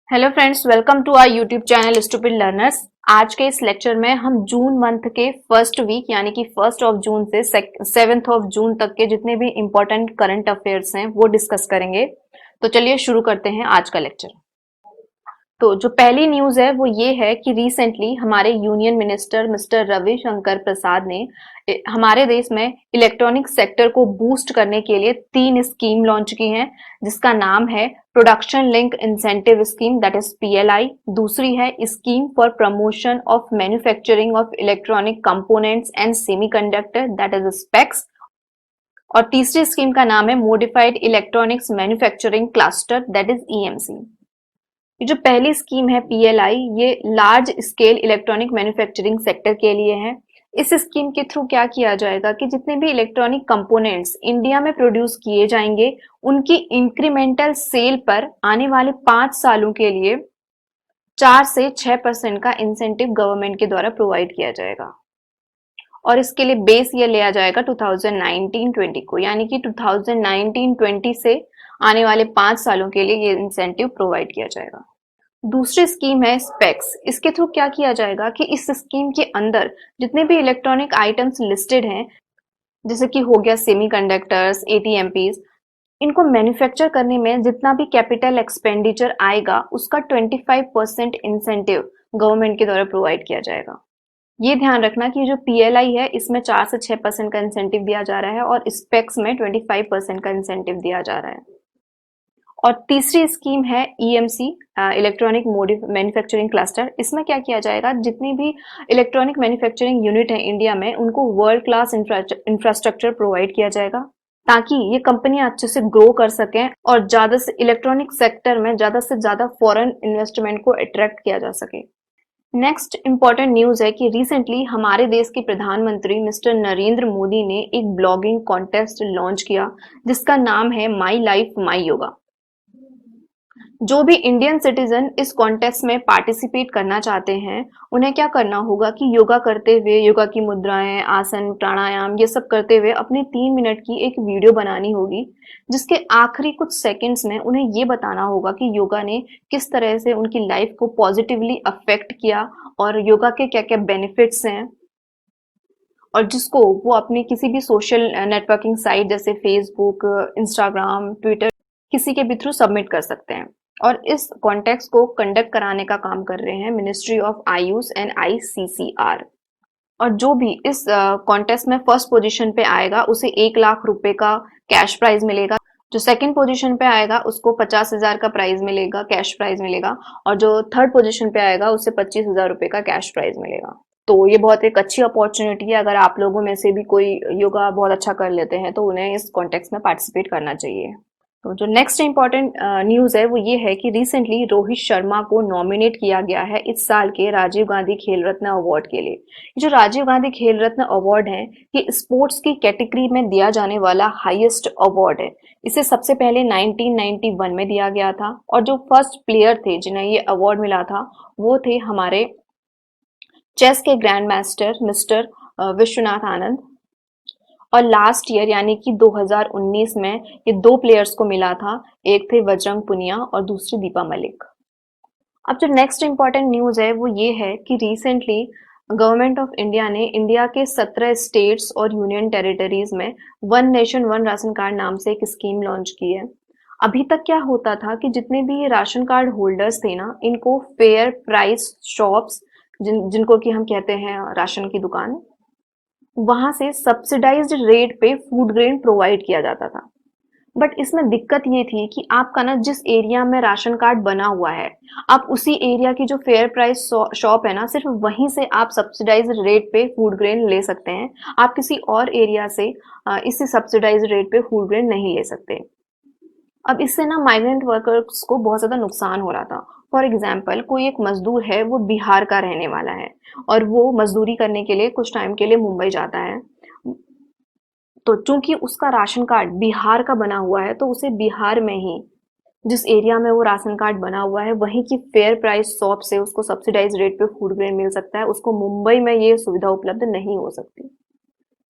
Hello friends, welcome to our YouTube channel stupid learners. आज के इस लेक्चर में हम जून मंथ के फर्स्ट वीक यानी कि 1 जून से 7 जून तक के जितने भी इंपॉर्टेंट करंट अफेयर्स हैं वो डिस्कस करेंगे। तो चलिए शुरू करते हैं आज का लेक्चर। तो जो पहली न्यूज है वो ये है कि रिसेंटली हमारे यूनियन मिनिस्टर मिस्टर रविशंकर प्रसाद ने हमारे देश में इलेक्ट्रॉनिक सेक्टर को बूस्ट करने के लिए 3 स्कीम लॉन्च की हैं, जिसका नाम है production link incentive scheme, that is PLI. दूसरी है scheme for promotion of manufacturing of electronic components and semiconductor, that is specs. और तीसरी स्कीम का नाम है modified electronics manufacturing cluster, that is EMC. ये जो पहली स्कीम है पीएलआई, ये large scale electronic manufacturing sector के लिए है। इस स्कीम के थ्रू क्या किया जाएगा कि जितने भी इलेक्ट्रॉनिक कंपोनेंट्स इंडिया में प्रोड्यूस किए जाएंगे, उनकी इंक्रीमेंटल सेल पर आने वाले 5 सालों के लिए 4 से 6% का इंसेंटिव गवर्नमेंट के द्वारा प्रोवाइड किया जाएगा। और इसके लिए बेस ईयर लिया जाएगा 2019-20 को, यानी कि 2019-20 से आने वाले 5 सालों के लिए ये इंसेंटिव प्रोवाइड किया जाएगा। दूसरी स्कीम है स्पेक्स। इसके थ्रू क्या किया जाएगा कि इस स्कीम के अंदर जितने भी इलेक्ट्रॉनिक आइटम्स लिस्टेड हैं, जैसे कि हो गया सेमीकंडक्टर्स, एटीएमपीज, इनको मैन्युफैक्चर करने में जितना भी कैपिटल एक्सपेंडिचर आएगा उसका 25% इंसेंटिव गवर्नमेंट के द्वारा प्रोवाइड किया जाएगा। ये ध्यान रखना कि जो पीएलआई है इसमें 4 से 6% का इंसेंटिव दिया जा रहा है और स्पेक्स में 25% का इंसेंटिव दिया जा रहा है। और तीसरी स्कीम है ईएमसी, इलेक्ट्रॉनिक मैन्युफैक्चरिंग क्लस्टर। इसमें क्या किया जाएगा, जितनी भी इलेक्ट्रॉनिक मैन्युफैक्चरिंग यूनिट है इंडिया में, उनको वर्ल्ड क्लास इंफ्रास्ट्रक्चर प्रोवाइड किया जाएगा ताकि ये कंपनियां अच्छे से ग्रो कर सकें और ज्यादा से इलेक्ट्रॉनिक सेक्टर में ज्यादा से ज्यादा फॉरेन इन्वेस्टमेंट को अट्रैक्ट किया जा सके। नेक्स्ट इंपॉर्टेंट न्यूज है कि रिसेंटली हमारे देश के प्रधानमंत्री मिस्टर नरेंद्र मोदी ने एक ब्लॉगिंग कॉन्टेस्ट लॉन्च किया, जिसका नाम है माई लाइफ माई योगा। जो भी इंडियन सिटीजन इस कॉन्टेस्ट में पार्टिसिपेट करना चाहते हैं, उन्हें क्या करना होगा कि योगा करते हुए, योगा की मुद्राएं, आसन, प्राणायाम, ये सब करते हुए अपनी 3 मिनट की एक वीडियो बनानी होगी, जिसके आखिरी कुछ सेकंड्स में उन्हें ये बताना होगा कि योगा ने किस तरह से उनकी लाइफ को पॉजिटिवली अफेक्ट किया और योगा के क्या क्या बेनिफिट्स हैं, और जिसको वो अपनी किसी भी सोशल नेटवर्किंग साइट जैसे फेसबुक, इंस्टाग्राम, ट्विटर, किसी के भी थ्रू सबमिट कर सकते हैं। और इस कॉन्टेक्स्ट को कंडक्ट कराने का काम कर रहे हैं ministry of Ayush and ICCR. और जो भी इस कॉन्टेस्ट में फर्स्ट पोजीशन पे आएगा उसे 1 लाख रुपए का कैश प्राइज मिलेगा। जो सेकंड पोजीशन पे आएगा उसको 50,000 का प्राइज मिलेगा, कैश प्राइज मिलेगा। और जो थर्ड पोजीशन पे आएगा उसे 25,000 रुपए का कैश प्राइज मिलेगा। तो ये बहुत एक अच्छी अपॉर्चुनिटी है। अगर आप लोगों में से भी कोई योगा बहुत अच्छा कर लेते हैं तो उन्हें इस कॉन्टेक्स्ट में पार्टिसिपेट करना चाहिए। तो जो नेक्स्ट इंपॉर्टेंट न्यूज है वो ये है कि रिसेंटली रोहित शर्मा को नॉमिनेट किया गया है इस साल के राजीव गांधी खेल रत्न अवार्ड के लिए। जो राजीव गांधी खेल रत्न अवार्ड है, ये स्पोर्ट्स की कैटेगरी में दिया जाने वाला हाईएस्ट अवार्ड है। इसे सबसे पहले 1991 में दिया गया था और जो फर्स्ट प्लेयर थे जिन्हें ये अवार्ड मिला था वो थे हमारे चेस के grand master mister Vishwanath Anand. और लास्ट ईयर यानी कि 2019 में ये 2 प्लेयर्स को मिला था, एक थे बजरंग पुनिया और दूसरी दीपा मलिक। अब जो नेक्स्ट इंपॉर्टेंट न्यूज है वो ये है कि रिसेंटली गवर्नमेंट ऑफ इंडिया ने इंडिया के 17 स्टेट्स और यूनियन टेरिटरीज में one nation one ration card नाम से एक स्कीम लॉन्च की है। अभी तक क्या होता था कि जितने भी ये राशन कार्ड होल्डर्स थे ना, इनको फेयर प्राइस शॉप्स, जिनको कि हम कहते हैं राशन की दुकान, वहां से सब्सिडाइज्ड रेट पे फूड ग्रेन प्रोवाइड किया जाता था। बट इसमें दिक्कत ये थी कि आपका ना जिस एरिया में राशन कार्ड बना हुआ है, आप उसी एरिया की जो फेयर प्राइस शॉप है ना, सिर्फ वहीं से आप सब्सिडाइज्ड रेट पे फूड ग्रेन ले सकते हैं। आप किसी और एरिया से इसी सब्सिडाइज्ड रेट पे फूड ग्रेन नहीं ले सकते। अब इससे ना माइग्रेंट वर्कर्स को बहुत ज्यादा नुकसान हो रहा था। फॉर एग्जाम्पल, कोई एक मजदूर है, वो बिहार का रहने वाला है और वो मजदूरी करने के लिए कुछ टाइम के लिए मुंबई जाता है। तो चूंकि उसका राशन कार्ड बिहार का बना हुआ है, तो उसे बिहार में ही जिस एरिया में वो राशन कार्ड बना हुआ है वहीं की फेयर प्राइस शॉप से उसको सब्सिडाइज रेट पे फूड ग्रेन मिल सकता है। उसको मुंबई में ये सुविधा उपलब्ध नहीं हो सकती।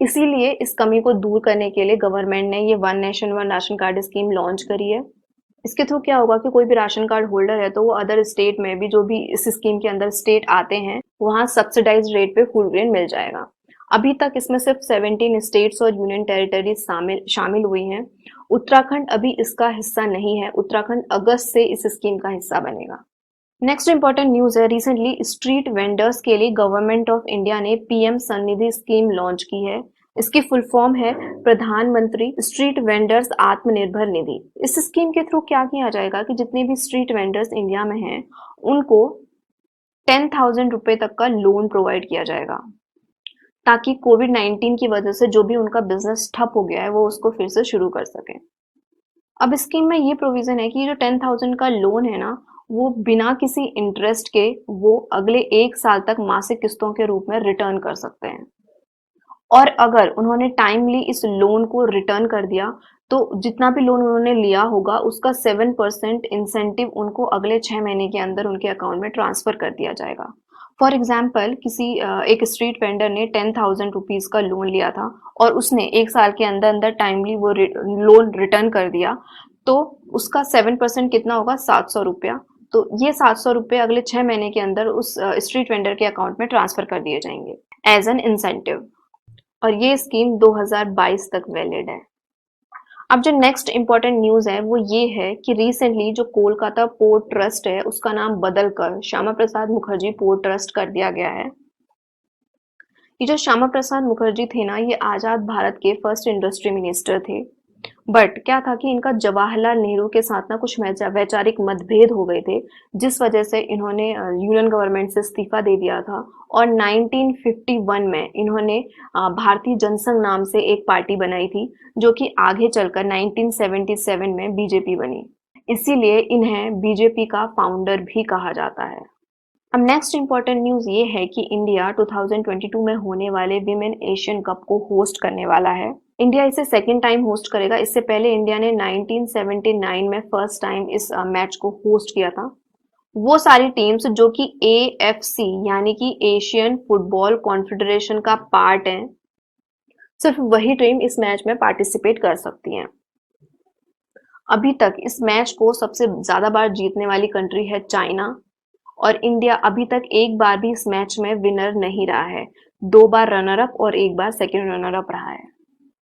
इसीलिए इस कमी को दूर करने के लिए गवर्नमेंट ने ये one nation one ration card scheme launch करी है। इसके थ्रू क्या होगा कि कोई भी राशन कार्ड होल्डर है तो वो अदर स्टेट में भी, जो भी इस स्कीम के अंदर स्टेट आते हैं, वहां सब्सिडाइज्ड रेट पे फूड ग्रेन मिल जाएगा। अभी तक इसमें सिर्फ 17 स्टेट्स और यूनियन टेरिटरीज शामिल हुई हैं। उत्तराखंड अभी इसका हिस्सा नहीं है। उत्तराखंड अगस्त से इस स्कीम का हिस्सा बनेगा। नेक्स्ट इंपॉर्टेंट न्यूज है, रिसेंटली स्ट्रीट वेंडर्स के लिए गवर्नमेंट ऑफ इंडिया ने पीएम स्वनिधि स्कीम लॉन्च की है। इसकी फुल फॉर्म है प्रधानमंत्री स्ट्रीट वेंडर्स आत्मनिर्भर निधि। इस स्कीम के थ्रू क्या किया जाएगा कि जितने भी स्ट्रीट वेंडर्स इंडिया में हैं, उनको 10,000 रुपए तक का लोन प्रोवाइड किया जाएगा, ताकि कोविड-19 की वजह से जो भी उनका बिजनेस ठप हो गया है वो उसको फिर से शुरू कर सके। अब स्कीम में ये प्रोविजन है कि जो 10,000 का लोन है ना, वो बिना किसी इंटरेस्ट के वो अगले 1 साल तक मासिक किस्तों के रूप में रिटर्न कर सकते हैं। और अगर उन्होंने टाइमली इस लोन को रिटर्न कर दिया, तो जितना भी लोन उन्होंने लिया होगा उसका 7% इंसेंटिव उनको अगले 6 महीने के अंदर उनके अकाउंट में ट्रांसफर कर दिया जाएगा। फॉर एग्जाम्पल, एक स्ट्रीट वेंडर ने 10,000 रुपीज का लोन लिया था और उसने 1 साल के अंदर अंदर टाइमली वो लोन रिटर्न कर दिया, तो उसका 7% कितना होगा? 700 रुपया। तो ये 700 रुपये अगले 6 महीने के अंदर उस स्ट्रीट वेंडर के अकाउंट में ट्रांसफर कर दिए जाएंगे एज एन इंसेंटिव। और ये स्कीम 2022 तक वैलिड है। अब जो नेक्स्ट इंपॉर्टेंट न्यूज है वो ये है कि रिसेंटली जो कोलकाता पोर्ट ट्रस्ट है उसका नाम बदलकर श्यामा प्रसाद मुखर्जी पोर्ट ट्रस्ट कर दिया गया है। ये जो श्यामा प्रसाद मुखर्जी थे ना, ये आजाद भारत के फर्स्ट इंडस्ट्री मिनिस्टर थे। बट क्या था कि इनका जवाहरलाल नेहरू के साथ ना कुछ वैचारिक मतभेद हो गए थे, जिस वजह से इन्होंने यूनियन गवर्नमेंट से इस्तीफा दे दिया था। और 1951 में इन्होंने भारतीय जनसंघ नाम से एक पार्टी बनाई थी, जो कि आगे चलकर 1977 में बीजेपी बनी। इसीलिए इन्हें बीजेपी का फाउंडर भी कहा जाता है। अब नेक्स्ट इंपॉर्टेंट न्यूज ये है कि इंडिया 2022 में होने वाले विमेन एशियन कप को होस्ट करने वाला है। इंडिया इसे सेकेंड टाइम होस्ट करेगा। इससे पहले इंडिया ने 1979 में फर्स्ट टाइम इस मैच को होस्ट किया था। वो सारी टीम्स जो कि AFC यानी कि एशियन फुटबॉल कॉन्फेडरेशन का पार्ट है, सिर्फ वही टीम इस मैच में पार्टिसिपेट कर सकती हैं। अभी तक इस मैच को सबसे ज्यादा बार जीतने वाली कंट्री है चाइना, और इंडिया अभी तक एक बार भी इस मैच में विनर नहीं रहा है। 2 बार रनर अप और 1 बार सेकंड रनर अप रहा है।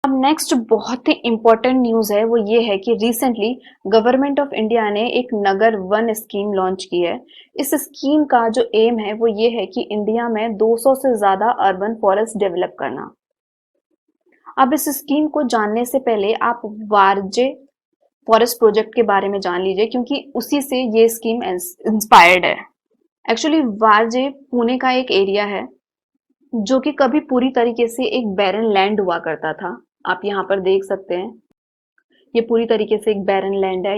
अब नेक्स्ट बहुत ही इंपॉर्टेंट न्यूज है, वो ये है कि रिसेंटली गवर्नमेंट ऑफ इंडिया ने एक नगर वन स्कीम लॉन्च की है। इस स्कीम का जो एम है वो ये है कि इंडिया में 200 से ज्यादा अर्बन फॉरेस्ट डेवलप करना। अब इस स्कीम को जानने से पहले आप वारजे फॉरेस्ट प्रोजेक्ट के बारे में जान लीजिए, क्योंकि उसी से ये स्कीम इंस्पायर्ड है। एक्चुअली वारजे पुणे का एक एरिया है, जो कि कभी पूरी तरीके से एक बैरन लैंड हुआ करता था। आप यहाँ पर देख सकते हैं, ये पूरी तरीके से एक बैरन लैंड है।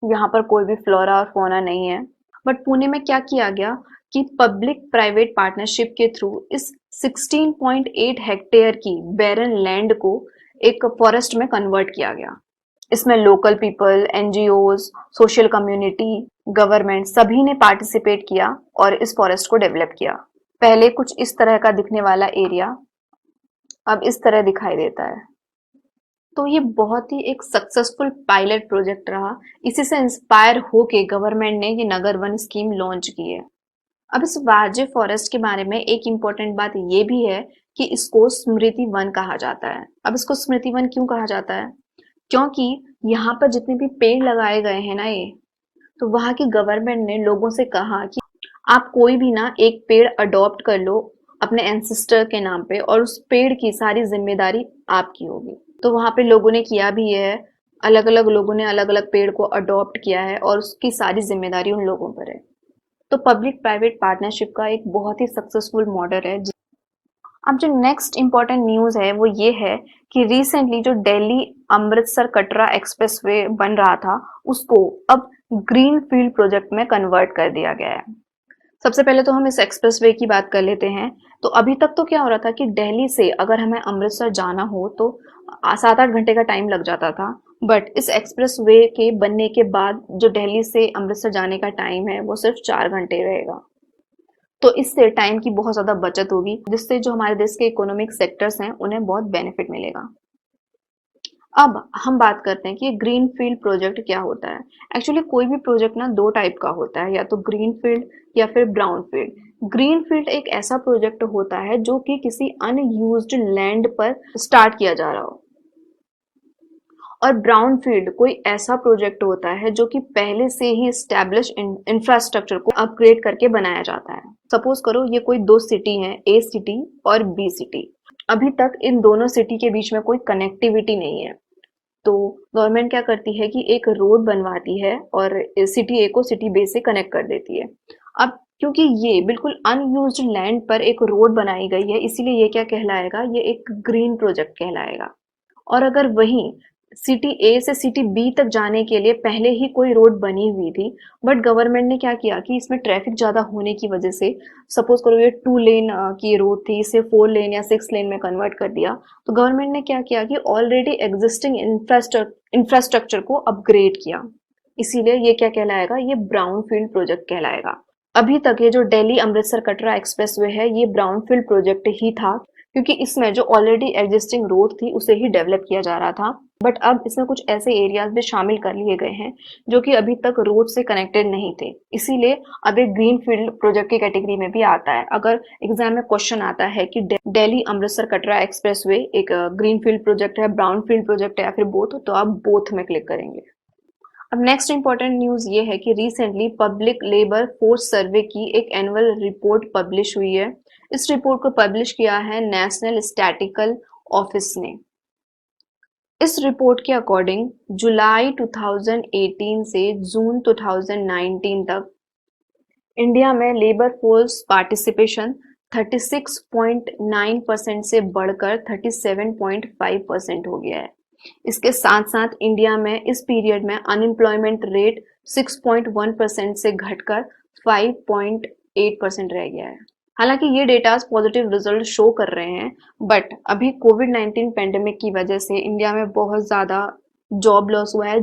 यहाँ पर कोई भी फ्लोरा और फोना नहीं है। बट पुणे में क्या किया गया कि पब्लिक प्राइवेट पार्टनरशिप के थ्रू इस 16.8 हेक्टेयर की बैरन लैंड को एक फॉरेस्ट में कन्वर्ट किया गया। इसमें local people, NGOs, social community, government सभी ने पार्टिसिपेट किया और इस फॉरेस्ट को डेवलप किया। पहले कुछ इस तरह का दिखने वाला एरिया अब इस तरह दिखाई देता है। तो ये बहुत ही एक सक्सेसफुल पायलट प्रोजेक्ट रहा। इसी से इंस्पायर होके गवर्नमेंट ने ये नगर वन स्कीम लॉन्च की है। अब इस वारजे फॉरेस्ट के बारे में एक इम्पोर्टेंट बात ये भी है कि इसको स्मृति वन कहा जाता है। अब इसको स्मृति वन क्यों कहा जाता है? क्योंकि यहाँ पर जितने भी पेड़ लगाए गए हैं ना, ये तो वहाँ की गवर्नमेंट ने लोगों से कहा कि आप कोई भी ना एक पेड़ अडॉप्ट कर लो अपने एंसेस्टर के नाम पे, और उस पेड़ की सारी जिम्मेदारी आपकी होगी। तो वहाँ पे लोगों ने किया भी है। अलग अलग लोगों ने अलग अलग पेड़ को अडॉप्ट किया है और उसकी सारी जिम्मेदारी उन लोगों पर है। तो पब्लिक प्राइवेट पार्टनरशिप का एक बहुत ही सक्सेसफुल मॉडल है। अब जो नेक्स्ट इंपॉर्टेंट न्यूज है वो ये है कि रिसेंटली जो दिल्ली अमृतसर कटरा एक्सप्रेसवे बन रहा था, उसको अब ग्रीन फील्ड प्रोजेक्ट में कन्वर्ट कर दिया गया है। सबसे पहले तो हम इस एक्सप्रेसवे की बात कर लेते हैं। तो अभी तक तो क्या हो रहा था कि दिल्ली से अगर हमें अमृतसर जाना हो तो 7-8 घंटे का टाइम लग जाता था। बट इस एक्सप्रेसवे के बनने के बाद जो दिल्ली से अमृतसर जाने का टाइम है वो सिर्फ 4 घंटे रहेगा। तो इससे टाइम की बहुत ज्यादा बचत होगी, जिससे जो हमारे देश के इकोनॉमिक सेक्टर्स हैं उन्हें बहुत बेनिफिट मिलेगा। अब हम बात करते हैं कि ग्रीन फील्ड प्रोजेक्ट क्या होता है। एक्चुअली कोई भी प्रोजेक्ट ना दो टाइप का होता है, या तो ग्रीन फील्ड या फिर ब्राउन फील्ड। ग्रीन फील्ड एक ऐसा प्रोजेक्ट होता है जो कि किसी अनयूज्ड लैंड पर स्टार्ट किया जा रहा हो, और ब्राउन फील्ड कोई ऐसा प्रोजेक्ट होता है जो कि पहले से ही स्टैब्लिश इंफ्रास्ट्रक्चर को अपग्रेड करके बनाया जाता है। सपोज करो ये कोई दो सिटी है, ए सिटी और बी सिटी। अभी तक इन दोनों सिटी के बीच में कोई कनेक्टिविटी नहीं है, तो गवर्नमेंट क्या करती है कि एक रोड बनवाती है और सिटी ए को सिटी बी से कनेक्ट कर देती है। अब क्योंकि ये बिल्कुल अनयूज्ड लैंड पर एक रोड बनाई गई है, इसीलिए ये क्या कहलाएगा, ये एक ग्रीन प्रोजेक्ट कहलाएगा। और अगर वहीं सिटी ए से सिटी बी तक जाने के लिए पहले ही कोई रोड बनी हुई थी, बट गवर्नमेंट ने क्या किया कि इसमें ट्रैफिक ज्यादा होने की वजह से, सपोज करो ये 2 लेन की रोड थी, इसे 4 लेन या 6 लेन में कन्वर्ट कर दिया। तो गवर्नमेंट ने क्या किया कि ऑलरेडी एग्जिस्टिंग इंफ्रास्ट्रक्चर को अपग्रेड किया। इसीलिए ये क्या कहलाएगा, ये ब्राउन फील्ड प्रोजेक्ट कहलाएगा। अभी तक ये जो दिल्ली अमृतसर कटरा एक्सप्रेसवे है, ये ब्राउन फील्ड प्रोजेक्ट ही था, क्योंकि इसमें जो ऑलरेडी एग्जिस्टिंग रोड थी उसे ही डेवलप किया जा रहा था। बट अब इसमें कुछ ऐसे एरियाज भी शामिल कर लिए गए हैं जो कि अभी तक रोड से कनेक्टेड नहीं थे, इसीलिए अब एक ग्रीन फील्ड प्रोजेक्ट की कैटेगरी में भी आता है। अगर एग्जाम में क्वेश्चन आता है कि दिल्ली अमृतसर कटरा एक्सप्रेसवे एक ग्रीन फील्ड प्रोजेक्ट है, ब्राउन फील्ड प्रोजेक्ट है या फिर बोथ, तो आप बोथ में क्लिक करेंगे। अब नेक्स्ट इंपॉर्टेंट न्यूज ये है कि recently public labour force survey की एक एनुअल रिपोर्ट पब्लिश हुई है। इस रिपोर्ट को पब्लिश किया है नेशनल स्टैटिकल ऑफिस ने। इस रिपोर्ट के अकॉर्डिंग जुलाई 2018 से जून 2019 तक इंडिया में लेबर फोर्स पार्टिसिपेशन 36.9% से बढ़कर 37.5% हो गया है। इसके साथ साथ इंडिया में इस पीरियड में अनएम्प्लॉयमेंट रेट 6.1% से घटकर 5.8% रह गया है। हालांकि ये डेटास पॉजिटिव रिजल्ट शो कर रहे हैं, बट अभी कोविड-19 पेंडेमिक की वजह से इंडिया में बहुत ज़्यादा जॉब लॉस हुआ है,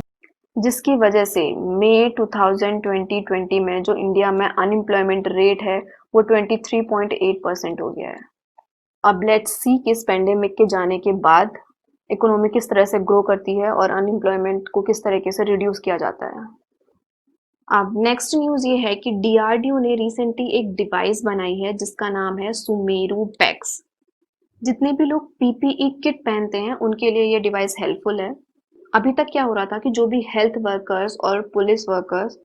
जिसकी वजह से मई 2020 में जो इंडिया में अनएम्प्लॉयमेंट रेट है वो 23.8% हो गया है। अब लेट्स सी कि इस पेंडेमिक के जाने के बाद इकोनॉमी किस तरह से ग्रो करती है और अनएम्प्लॉयमेंट को किस तरीके से रिड्यूस किया जाता है। अब नेक्स्ट न्यूज़ ये है कि डीआरडीओ ने रिसेंटली एक डिवाइस बनाई है जिसका नाम है सुमेरु पैक्स। जितने भी लोग पीपीई किट पहनते हैं उनके लिए ये डिवाइस हेल्पफुल है। अभी तक क्या हो रहा था कि जो भी हेल्थ वर्कर्स और पुलिस वर्कर्स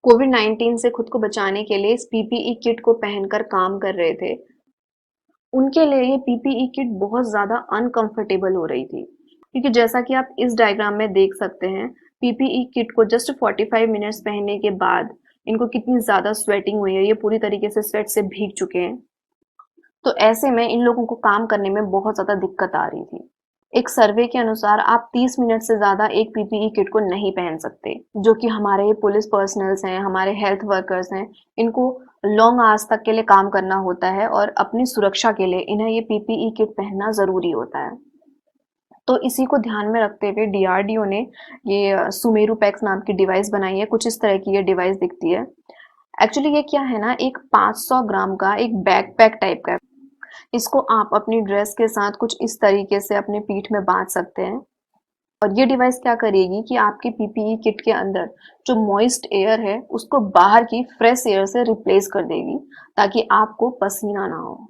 कोविड-19 से खुद को बचाने के लिए इस पीपीई किट को पहनकर काम कर रहे थे, उनके लिए ये पीपीई किट बहुत ज़्यादा अनकंफर्टेबल हो रही थी, क्योंकि जैसा कि आप इस डायग्राम में देख सकते हैं, पीपीई किट को जस्ट 45 मिनट्स पहनने के बाद इनको कितनी ज़्यादा स्वेटिंग हुई है, ये पूरी तरीके से स्वेट से भीग चुके हैं। तो ऐसे में इन लोगों को काम करने में बहुत ज़्यादा दिक्कत आ रही थी। एक सर्वे के अनुसार आप 30 मिनट से ज़्यादा एक पीपीई किट को नहीं पहन सकते, जो कि हमारे पुलिस पर्सनल्स हैं, हमारे हेल्थ वर्कर्स हैं, इनको लॉन्ग आवर्स तक के लिए काम करना होता है और अपनी सुरक्षा के लिए इन्हें ये पीपीई किट पहनना ज़रूरी होता है। तो इसी को ध्यान में रखते हुए डीआरडीओ ने ये सुमेरु पैक्स नाम की डिवाइस बनाई है। कुछ इस तरह की ये डिवाइस दिखती है। एक्चुअली ये क्या है ना, एक 500 ग्राम का एक बैकपैक टाइप का है। इसको आप अपनी ड्रेस के साथ कुछ इस तरीके से अपने पीठ में बांध सकते हैं, और ये डिवाइस क्या करेगी कि आपके पीपीई किट के अंदर जो मॉइस्ट एयर है उसको बाहर की फ्रेश एयर से रिप्लेस कर देगी, ताकि आपको पसीना ना हो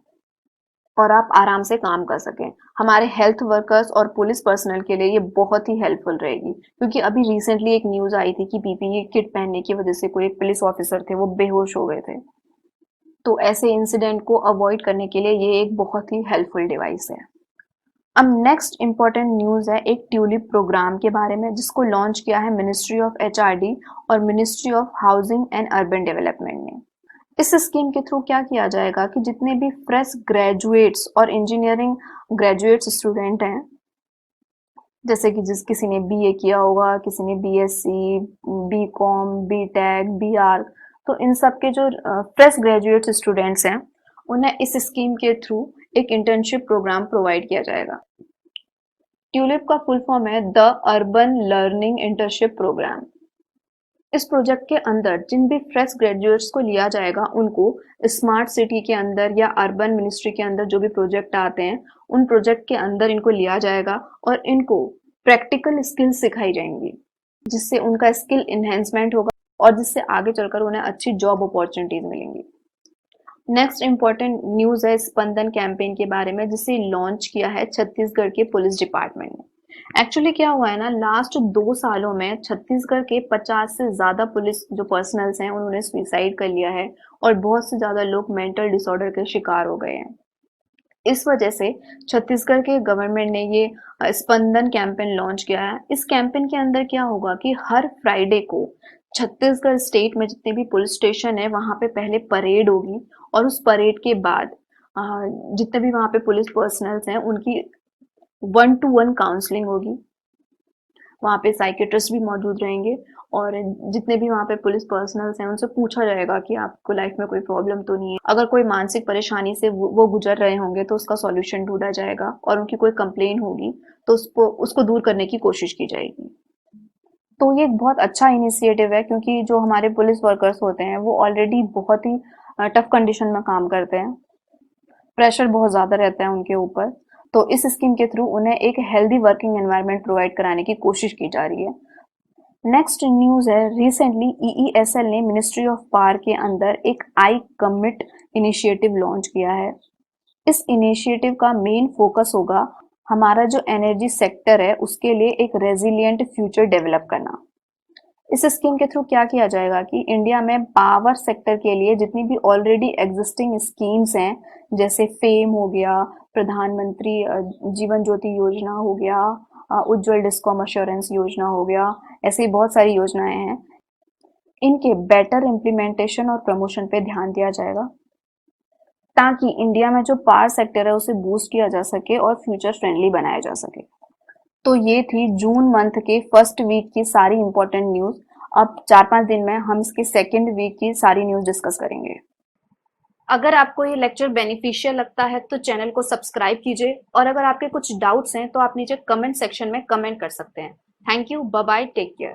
और आप आराम से काम कर सकें। हमारे हेल्थ वर्कर्स और पुलिस पर्सनल के लिए ये बहुत ही हेल्पफुल रहेगी, क्योंकि अभी रिसेंटली एक न्यूज़ आई थी कि पीपीई किट पहनने की वजह से कोई एक पुलिस ऑफिसर थे, वो बेहोश हो गए थे। तो ऐसे इंसिडेंट को अवॉइड करने के लिए ये एक बहुत ही हेल्पफुल डिवाइस है। अब नेक्स्ट इंपॉर्टेंट न्यूज़ है एक ट्यूलिप प्रोग्राम के बारे में, जिसको लॉन्च किया है मिनिस्ट्री ऑफ एचआरडी और ministry of housing and urban development ने। इस स्कीम के थ्रू क्या किया जाएगा कि जितने भी फ्रेश ग्रेजुएट्स और इंजीनियरिंग ग्रेजुएट्स स्टूडेंट हैं, जैसे कि किसी ने बीए किया होगा, किसी ने बीएससी, बीकॉम, बीटेक, बीआर, तो इन सब के जो फ्रेश ग्रेजुएट स्टूडेंट्स हैं उन्हें इस स्कीम के थ्रू एक इंटर्नशिप प्रोग्राम प्रोवाइड किया जाएगा। ट्यूलिप का फुल फॉर्म है the urban learning internship program. इस प्रोजेक्ट के अंदर जिन भी फ्रेश ग्रेजुएट्स को लिया जाएगा उनको स्मार्ट सिटी के अंदर या अर्बन मिनिस्ट्री के अंदर जो भी प्रोजेक्ट आते हैं उन प्रोजेक्ट के अंदर इनको लिया जाएगा और इनको प्रैक्टिकल स्किल्स सिखाई जाएंगी, जिससे उनका स्किल इन्हेंसमेंट होगा और जिससे आगे चलकर उन्हें अच्छी जॉब अपॉर्चुनिटीज मिलेंगी। नेक्स्ट इंपॉर्टेंट न्यूज है स्पंदन कैंपेन के बारे में, जिसे लॉन्च किया है छत्तीसगढ़ के पुलिस डिपार्टमेंट ने। एक्चुअली क्या हुआ है ना, लास्ट 2 सालों में छत्तीसगढ़ के 50 से ज्यादा पुलिस जो पर्सनल्स हैं उन्होंने सुसाइड कर लिया है और बहुत से ज्यादा लोग मेंटल डिसऑर्डर के शिकार हो गए हैं। इस वजह से छत्तीसगढ़ के गवर्नमेंट ने ये स्पंदन कैंपेन लॉन्च किया है। इस कैंपेन के अंदर क्या होगा कि हर फ्राइडे को छत्तीसगढ़ स्टेट में जितने भी पुलिस स्टेशन है वहां पे पहले परेड होगी और उस परेड के बाद जितने भी वहां पे पुलिस पर्सनल्स हैं उनकी 1-to-1 काउंसलिंग होगी। वहाँ पे साइकेट्रिस्ट भी मौजूद रहेंगे और जितने भी वहाँ पे पुलिस पर्सनल्स हैं उनसे पूछा जाएगा कि आपको लाइफ में कोई प्रॉब्लम तो नहीं है। अगर कोई मानसिक परेशानी से वो गुजर रहे होंगे तो उसका सॉल्यूशन ढूंढा जाएगा और उनकी कोई कंप्लेन होगी तो उसको दूर करने की कोशिश की जाएगी। तो ये एक बहुत अच्छा इनिशिएटिव है, क्योंकि जो हमारे पुलिस वर्कर्स होते हैं वो ऑलरेडी बहुत ही टफ कंडीशन में काम करते हैं, प्रेशर बहुत ज़्यादा रहता है उनके ऊपर। तो इस स्कीम के थ्रू उन्हें एक हेल्दी वर्किंग एनवायरनमेंट प्रोवाइड कराने की कोशिश की जा रही है। नेक्स्ट न्यूज़ है, रिसेंटली ईईएसएल ने मिनिस्ट्री ऑफ पावर के अंदर एक आई कमिट इनिशिएटिव लॉन्च किया है। इस इनिशिएटिव का मेन फोकस होगा हमारा जो एनर्जी सेक्टर है उसके लिए एक रेजिलिएंट फ्यूचर डेवलप करना। इस स्कीम के थ्रू क्या किया जाएगा कि इंडिया में पावर सेक्टर के लिए जितनी भी ऑलरेडी एग्जिस्टिंग स्कीम्स हैं, जैसे फेम हो गया, प्रधानमंत्री जीवन ज्योति योजना हो गया, उज्ज्वल डिस्कॉम अश्योरेंस योजना हो गया, ऐसी बहुत सारी योजनाएं हैं, इनके बेटर इम्प्लीमेंटेशन और प्रमोशन पे ध्यान दिया जाएगा ताकि इंडिया में जो पावर सेक्टर है उसे बूस्ट किया जा सके और फ्यूचर फ्रेंडली बनाया जा सके। तो ये थी जून मंथ के फर्स्ट वीक की सारी इंपॉर्टेंट न्यूज। अब 4-5 दिन में हम इसके सेकेंड वीक की सारी न्यूज डिस्कस करेंगे। अगर आपको ये लेक्चर बेनिफिशियल लगता है तो चैनल को सब्सक्राइब कीजिए और अगर आपके कुछ डाउट्स हैं तो आप नीचे कमेंट सेक्शन में कमेंट कर सकते हैं। Thank you, bye bye, take care.